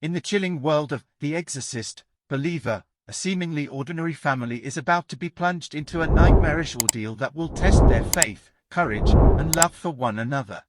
In the chilling world of The Exorcist, Believer, a seemingly ordinary family is about to be plunged into a nightmarish ordeal that will test their faith, courage, and love for one another.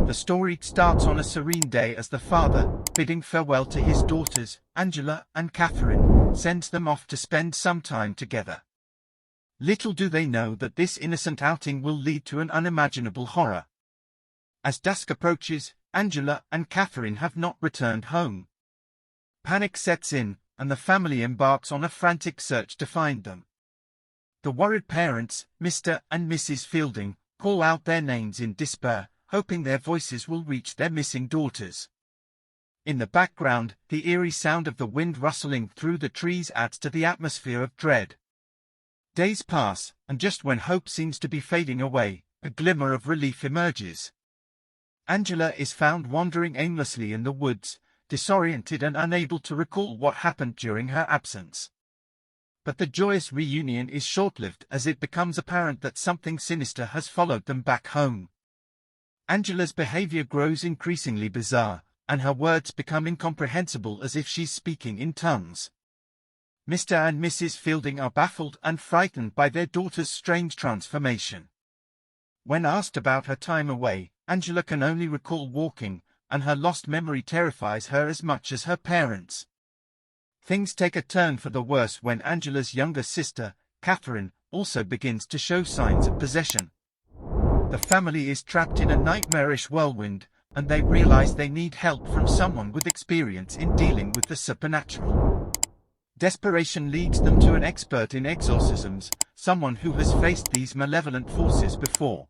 The story starts on a serene day as the father, bidding farewell to his daughters, Angela and Catherine, sends them off to spend some time together. Little do they know that this innocent outing will lead to an unimaginable horror. As dusk approaches, Angela and Catherine have not returned home. Panic sets in, and the family embarks on a frantic search to find them. The worried parents, Mr. and Mrs. Fielding, call out their names in despair, hoping their voices will reach their missing daughters. In the background, the eerie sound of the wind rustling through the trees adds to the atmosphere of dread. Days pass, and just when hope seems to be fading away, a glimmer of relief emerges. Angela is found wandering aimlessly in the woods, disoriented and unable to recall what happened during her absence. But the joyous reunion is short-lived as it becomes apparent that something sinister has followed them back home. Angela's behavior grows increasingly bizarre, and her words become incomprehensible as if she's speaking in tongues. Mr. and Mrs. Fielding are baffled and frightened by their daughter's strange transformation. When asked about her time away, Angela can only recall walking, and her lost memory terrifies her as much as her parents. Things take a turn for the worse when Angela's younger sister, Catherine, also begins to show signs of possession. The family is trapped in a nightmarish whirlwind, and they realize they need help from someone with experience in dealing with the supernatural. Desperation leads them to an expert in exorcisms, someone who has faced these malevolent forces before.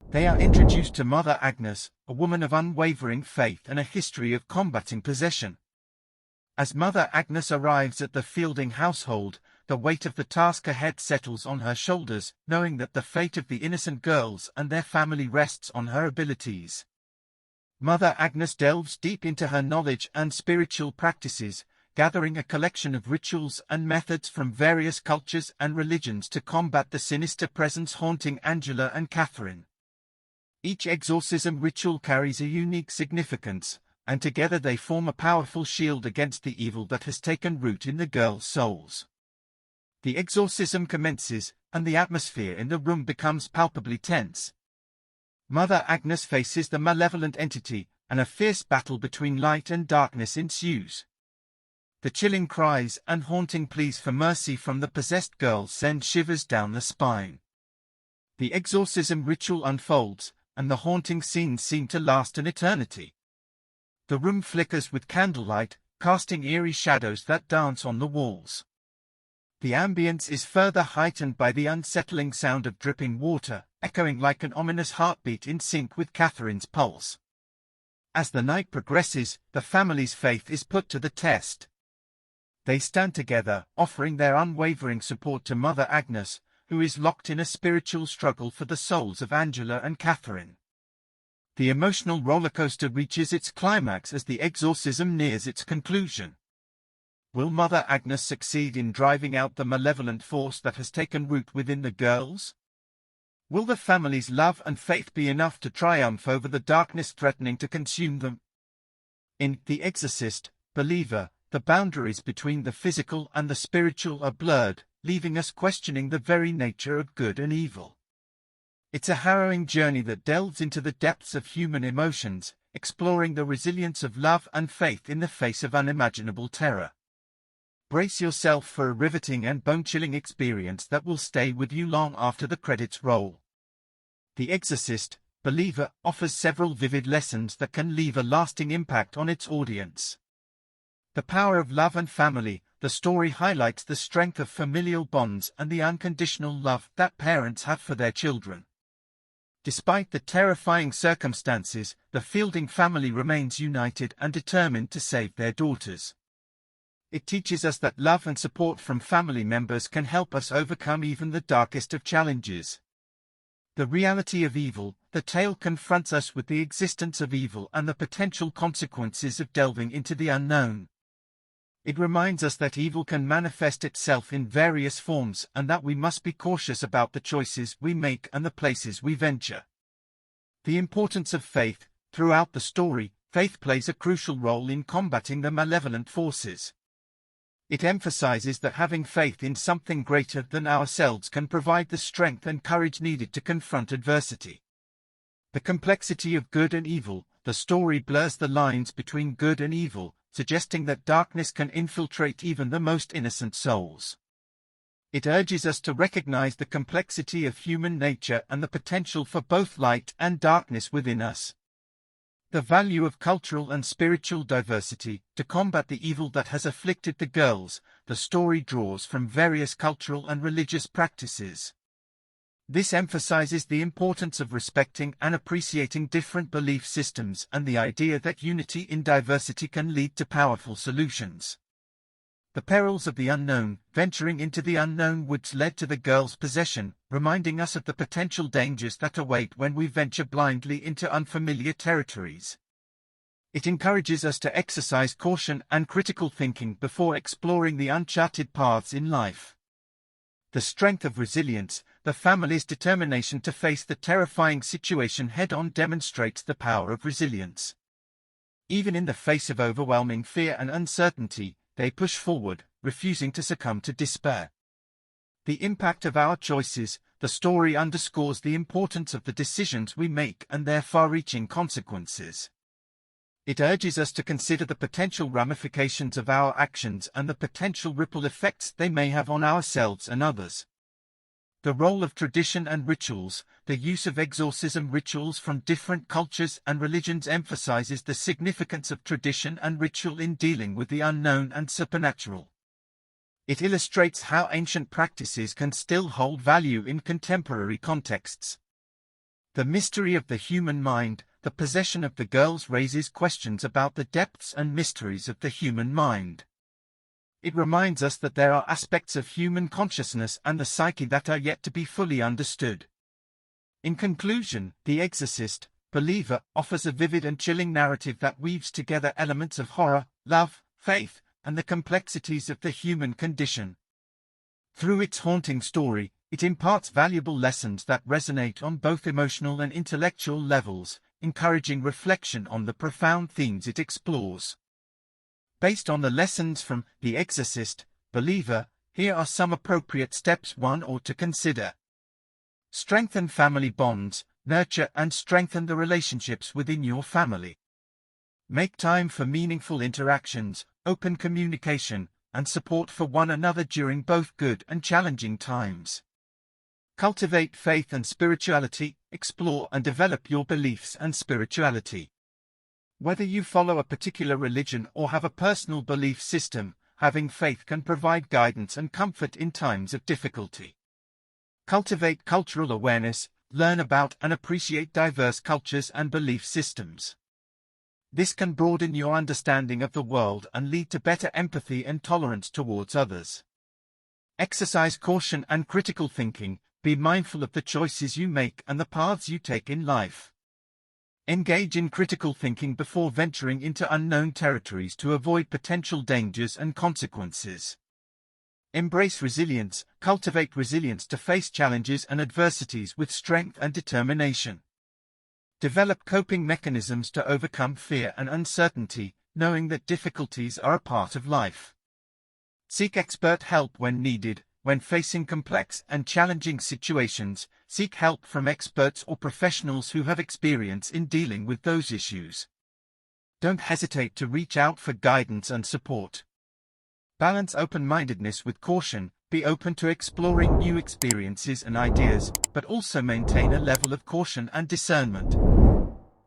They are introduced to Mother Agnes, a woman of unwavering faith and a history of combating possession. As Mother Agnes arrives at the Fielding household, the weight of the task ahead settles on her shoulders, knowing that the fate of the innocent girls and their family rests on her abilities. Mother Agnes delves deep into her knowledge and spiritual practices, gathering a collection of rituals and methods from various cultures and religions to combat the sinister presence haunting Angela and Catherine. Each exorcism ritual carries a unique significance, and together they form a powerful shield against the evil that has taken root in the girls' souls. The exorcism commences, and the atmosphere in the room becomes palpably tense. Mother Agnes faces the malevolent entity, and a fierce battle between light and darkness ensues. The chilling cries and haunting pleas for mercy from the possessed girls send shivers down the spine. The exorcism ritual unfolds, and the haunting scenes seem to last an eternity. The room flickers with candlelight, casting eerie shadows that dance on the walls. The ambience is further heightened by the unsettling sound of dripping water, echoing like an ominous heartbeat in sync with Catherine's pulse. As the night progresses, the family's faith is put to the test. They stand together, offering their unwavering support to Mother Agnes, who is locked in a spiritual struggle for the souls of Angela and Catherine. The emotional rollercoaster reaches its climax as the exorcism nears its conclusion. Will Mother Agnes succeed in driving out the malevolent force that has taken root within the girls? Will the family's love and faith be enough to triumph over the darkness threatening to consume them? In The Exorcist, Believer, the boundaries between the physical and the spiritual are blurred, leaving us questioning the very nature of good and evil. It's a harrowing journey that delves into the depths of human emotions, exploring the resilience of love and faith in the face of unimaginable terror. Brace yourself for a riveting and bone-chilling experience that will stay with you long after the credits roll. The Exorcist, Believer offers several vivid lessons that can leave a lasting impact on its audience. The power of love and family. The story highlights the strength of familial bonds and the unconditional love that parents have for their children. Despite the terrifying circumstances, the Fielding family remains united and determined to save their daughters. It teaches us that love and support from family members can help us overcome even the darkest of challenges. The reality of evil. The tale confronts us with the existence of evil and the potential consequences of delving into the unknown. It reminds us that evil can manifest itself in various forms and that we must be cautious about the choices we make and the places we venture. The importance of faith. Throughout the story, faith plays a crucial role in combating the malevolent forces. It emphasizes that having faith in something greater than ourselves can provide the strength and courage needed to confront adversity. The complexity of good and evil, the story blurs the lines between good and evil, suggesting that darkness can infiltrate even the most innocent souls. It urges us to recognize the complexity of human nature and the potential for both light and darkness within us. The value of cultural and spiritual diversity. To combat the evil that has afflicted the girls, the story draws from various cultural and religious practices. This emphasizes the importance of respecting and appreciating different belief systems and the idea that unity in diversity can lead to powerful solutions. The perils of the unknown. Venturing into the unknown woods led to the girls' possession, reminding us of the potential dangers that await when we venture blindly into unfamiliar territories. It encourages us to exercise caution and critical thinking before exploring the uncharted paths in life. The strength of resilience. The family's determination to face the terrifying situation head-on demonstrates the power of resilience. Even in the face of overwhelming fear and uncertainty, they push forward, refusing to succumb to despair. The impact of our choices. The story underscores the importance of the decisions we make and their far-reaching consequences. It urges us to consider the potential ramifications of our actions and the potential ripple effects they may have on ourselves and others. The role of tradition and rituals. The use of exorcism rituals from different cultures and religions emphasizes the significance of tradition and ritual in dealing with the unknown and supernatural. It illustrates how ancient practices can still hold value in contemporary contexts. The mystery of the human mind. The possession of the girls raises questions about the depths and mysteries of the human mind. It reminds us that there are aspects of human consciousness and the psyche that are yet to be fully understood. In conclusion, The Exorcist, Believer offers a vivid and chilling narrative that weaves together elements of horror, love, faith, and the complexities of the human condition. Through its haunting story, it imparts valuable lessons that resonate on both emotional and intellectual levels, encouraging reflection on the profound themes it explores. Based on the lessons from The Exorcist, Believer, here are some appropriate steps one ought to consider. Strengthen family bonds. Nurture and strengthen the relationships within your family. Make time for meaningful interactions, open communication, and support for one another during both good and challenging times. Cultivate faith and spirituality. Explore and develop your beliefs and spirituality. Whether you follow a particular religion or have a personal belief system, having faith can provide guidance and comfort in times of difficulty. Cultivate cultural awareness. Learn about and appreciate diverse cultures and belief systems. This can broaden your understanding of the world and lead to better empathy and tolerance towards others. Exercise caution and critical thinking. Be mindful of the choices you make and the paths you take in life. Engage in critical thinking before venturing into unknown territories to avoid potential dangers and consequences. Embrace resilience. Cultivate resilience to face challenges and adversities with strength and determination. Develop coping mechanisms to overcome fear and uncertainty, knowing that difficulties are a part of life. Seek expert help when needed. When facing complex and challenging situations, seek help from experts or professionals who have experience in dealing with those issues. Don't hesitate to reach out for guidance and support. Balance open-mindedness with caution. Be open to exploring new experiences and ideas, but also maintain a level of caution and discernment.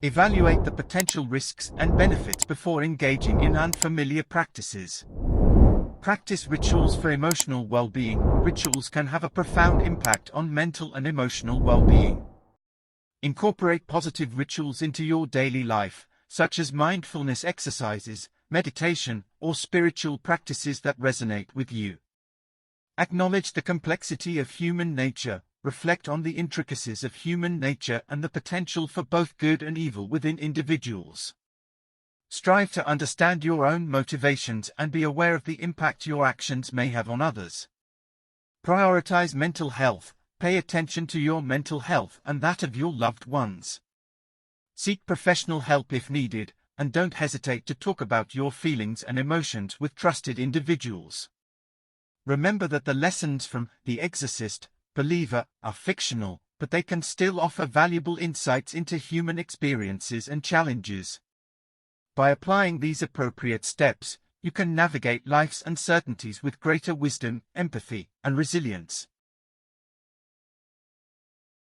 Evaluate the potential risks and benefits before engaging in unfamiliar practices. Practice rituals for emotional well-being. Rituals can have a profound impact on mental and emotional well-being. Incorporate positive rituals into your daily life, such as mindfulness exercises, meditation, or spiritual practices that resonate with you. Acknowledge the complexity of human nature. Reflect on the intricacies of human nature and the potential for both good and evil within individuals. Strive to understand your own motivations and be aware of the impact your actions may have on others. Prioritize mental health. Pay attention to your mental health and that of your loved ones. Seek professional help if needed, and don't hesitate to talk about your feelings and emotions with trusted individuals. Remember that the lessons from The Exorcist, Believer are fictional, but they can still offer valuable insights into human experiences and challenges. By applying these appropriate steps, you can navigate life's uncertainties with greater wisdom, empathy, and resilience.